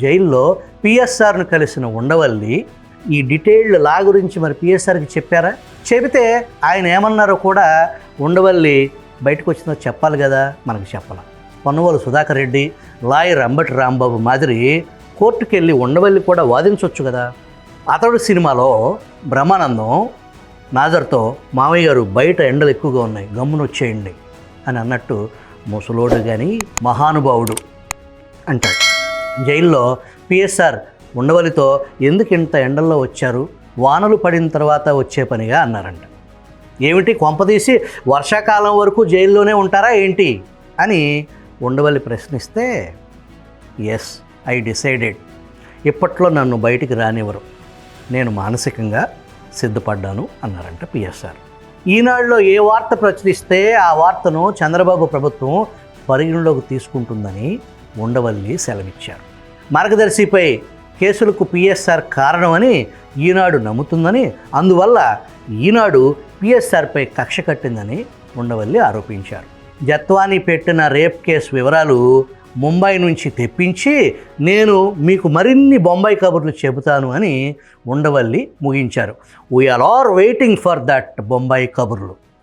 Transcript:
జైల్లో పిఎస్ఆర్ను కలిసిన ఉండవల్లి ఈ డీటెయిల్డ్ లా గురించి మరి పిఎస్ఆర్కి చెప్పారా? చెబితే ఆయన ఏమన్నారో కూడా ఉండవల్లి బయటకు వచ్చిందో చెప్పాలి కదా, మనకు చెప్పాల. పొన్నవోలు సుధాకర్ రెడ్డి, లాయర్ అంబటి రాంబాబు మాదిరి కోర్టుకు వెళ్ళి ఉండవల్లి కూడా వాదించవచ్చు కదా. అతడు సినిమాలో బ్రహ్మానందం నాజర్తో మామయ్య గారు బయట ఎండలు ఎక్కువగా ఉన్నాయి, గమ్మున వచ్చేయండి అని అన్నట్టు ముసలోడు కానీ మహానుభావుడు అంటాడు. జైల్లో పిఎస్ఆర్ ఉండవల్లితో ఎందుకు ఇంత ఎండల్లో వచ్చారు, వానలు పడిన తర్వాత వచ్చే పనిగా అన్నారంట. ఏమిటి కొంపదీసి వర్షాకాలం వరకు జైల్లోనే ఉంటారా ఏంటి అని ఉండవల్లి ప్రశ్నిస్తే, ఎస్ ఐ డిసైడెడ్, ఇప్పట్లో నన్ను బయటికి రానివ్వరు, నేను మానసికంగా సిద్ధపడ్డాను అన్నారంట పిఎస్ఆర్. ఈనాడులో ఏ వార్త ప్రచురిస్తే ఆ వార్తను చంద్రబాబు ప్రభుత్వం పరిగణలోకి తీసుకుంటుందని ఉండవల్లి సెలవిచ్చారు. మార్గదర్శిపై కేసులకు పిఎస్ఆర్ కారణమని ఈనాడు నమ్ముతుందని, అందువల్ల ఈనాడు పిఎస్ఆర్పై కక్ష కట్టిందని ఉండవల్లి ఆరోపించారు. జత్వానీ పెట్టిన రేప్ కేసు వివరాలు ముంబై నుంచి తెప్పించి నేను మీకు మరిన్ని బొంబాయి కబుర్లు చెబుతాను అని ఉండవల్లి ముగించారు. We're are waiting for that Bombay కబుర్లు.